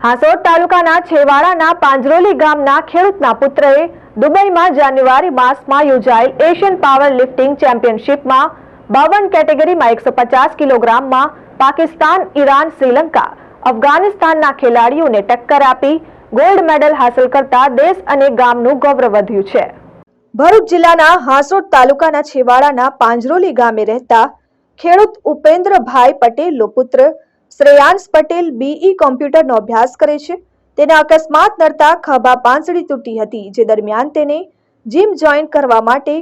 હાસોડ તાલુકાના છેવાડાના પાંજરોલી ગામના ખેડૂતના પુત્રએ દુબઈમાં જાન્યુઆરી માસમાં યોજાયેલ એશિયન પાવર લિફ્ટિંગ ચેમ્પિયનશિપમાં 52 કેટેગરીમાં 150 કિલોગ્રામમાં પાકિસ્તાન, ઈરાન, શ્રીલંકા, અફઘાનિસ્તાનના ખેલાડીઓને ટક્કર આપી ગોલ્ડ મેડલ હાંસલ કરતા દેશ અને ગામનું ગૌરવ વધ્યું છે। ભરૂચ જિલ્લાના હાસોડ તાલુકાના છેવાડાના પાંજરોલી ગામે રહેતા ખેડૂત ઉપેન્દ્રભાઈ પટેલનો પુત્ર શ્રેયાંશ પટેલ બીઈ કોમ્પ્યુટરનો અભ્યાસ કરે છે। તેના અકસ્માત નડતા ખભા પાંસળી તૂટી હતી, જે દરમિયાન તેને જીમ જોઈન કરવા માટે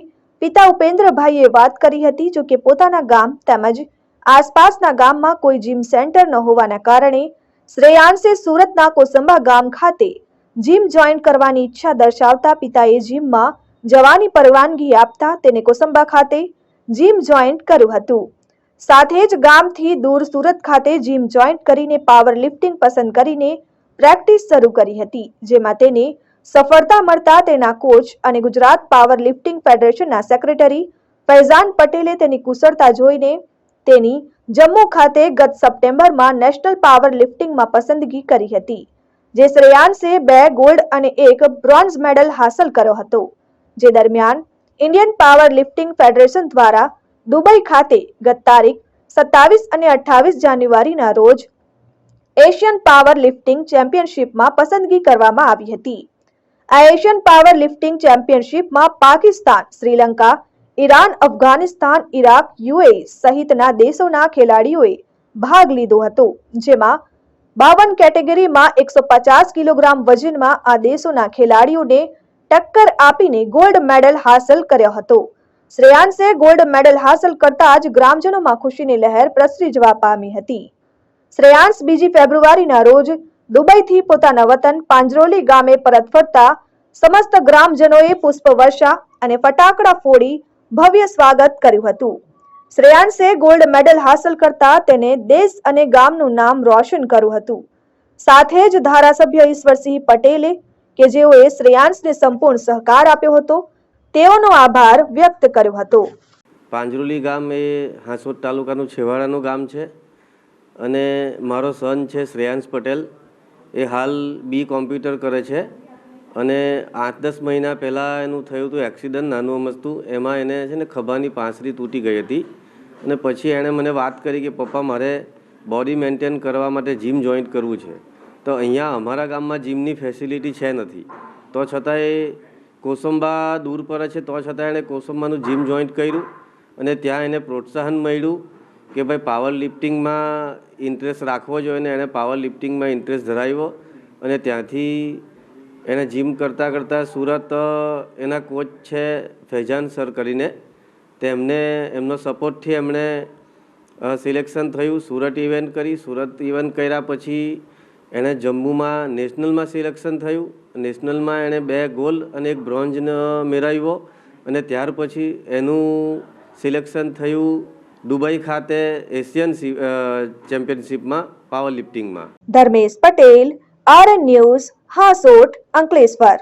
પિતા ઉપેન્દ્રભાઈએ વાત કરી હતી। જો કે પોતાના ગામ તેમજ આસપાસના ગામમાં કોઈ જીમ સેન્ટર ન હોવાના કારણે શ્રેયાંશે સુરતના કોસંબા ગામ ખાતે જીમ જોઈન કરવાની ઈચ્છા દર્શાવતા પિતાએ જીમમાં જવાની પરવાનગી આપતા તેને કોસંબા ખાતે જીમ જોઈન કર્યું હતું। સાથે જ ગામથી દૂર સુરત ખાતે જીમ જોઈન્ટ કરીને પાવર લિફ્ટિંગ પસંદ કરીને પ્રેક્ટિસ શરૂ કરી હતી, જેમાં તેને સફળતા મળતા તેના કોચ અને ગુજરાત પાવર લિફ્ટિંગ ફેડરેશનના સેક્રેટરી ફૈઝાન પટેલે તેની કુશળતા જોઈને તેની જમ્મુ ખાતે ગત સપ્ટેમ્બરમાં નેશનલ પાવર લિફ્ટિંગમાં પસંદગી કરી હતી, જે શ્રેયાંશે 2 ગોલ્ડ અને 1 બ્રોન્ઝ મેડલ હાંસલ કર્યો હતો। જે દરમિયાન ઇન્ડિયન પાવર લિફ્ટિંગ ફેડરેશન દ્વારા દુબઈ ખાતે ગત તારીખ 27 અને 28 જાન્યુઆરીના રોજ એશિયન પાવર લિફ્ટિંગ ચેમ્પિયનશિપમાં પસંદગી કરવામાં આવી હતી। આ એશિયન પાવર લિફ્ટિંગ ચેમ્પિયનશિપમાં Pakistan, Sri Lanka, Iran, Afghanistan, Iraq, UAE સહિતના દેશોના ખેલાડીઓએ ભાગ લીધો હતો, જેમાં 52 કેટેગરીમાં 150 કિલોગ્રામ વજનમાં આ દેશોના ખેલાડીઓને ટક્કર આપીને ગોલ્ડ મેડલ હાંસલ કર્યો હતો। શ્રેયાંશે ગોલ્ડ મેડલ હાંસલ કરતા જ ગ્રામજનોમાં ખુશીની લહેર પ્રસરી જવા પામી હતી। શ્રેયાંશ 2 ફેબ્રુઆરીના રોજ દુબઈથી પોતાના વતન પાંજરોલી ગામે પરત ફરતા સમસ્ત ગ્રામજનોએ પુષ્પવર્ષા અને ફટાકડા ફોડી ભવ્ય સ્વાગત કર્યું હતું। શ્રેયાંશે ગોલ્ડ મેડલ હાંસલ કરતા તેને દેશ અને ગામનું નામ રોશન કર્યું હતું। સાથે જ ધારાસભ્ય ઈશ્વરસિંહ પટેલે કે જેઓએ શ્રેયાંશને સંપૂર્ણ સહકાર આપ્યો હતો, તેઓનો આભાર વ્યક્ત કર્યો હતો। પાંજરોલી ગામ એ હાસોદ તાલુકાનું છેવાડાનું ગામ છે અને મારો સન છે શ્રેયાંશ પટેલ, એ હાલ બી કોમ્પ્યુટર કરે છે અને 8-10 મહિના પહેલાં એનું થયું હતું એક્સિડન્ટ, નાનું અમસ્તું, એમાં એને છે ને ખભાની પાંસળી તૂટી ગઈ હતી અને પછી એણે મને વાત કરી કે પપ્પા મારે બોડી મેન્ટેન કરવા માટે જીમ જોઈન્ટ કરવું છે, તો અહીંયા અમારા ગામમાં જીમની ફેસિલિટી છે નથી, તો છતાંય કોસંબા દૂર પડે છે તો છતાં એણે કોસંબાનું જીમ જોઈન્ટ કર્યું અને ત્યાં એને પ્રોત્સાહન મળ્યું કે ભાઈ પાવર લિફ્ટિંગમાં ઇન્ટરેસ્ટ રાખવો જોઈએ અને એણે પાવર લિફ્ટિંગમાં ઇન્ટરેસ્ટ ધરાવ્યો અને ત્યાંથી એને જીમ કરતાં કરતાં સુરત એના કોચ છે ફૈઝાન સર કરીને, તેમને એમનો સપોર્ટથી એમણે સિલેક્શન થયું, સુરત ઇવેન્ટ કરી, સુરત ઇવેન્ટ કર્યા પછી એણે જમ્મુમાં નેશનલમાં સિલેક્શન થયું, નેશનલમાં એણે 2 ગોલ્ડ અને 1 બ્રોન્ઝ મેળવ્યો અને ત્યાર પછી એનું સિલેક્શન થયું દુબઈ ખાતે એશિયન ચેમ્પિયનશિપમાં પાવર લિફ્ટિંગમાં। Dharmesh Patel, RN news, Hasod, Ankleshwar.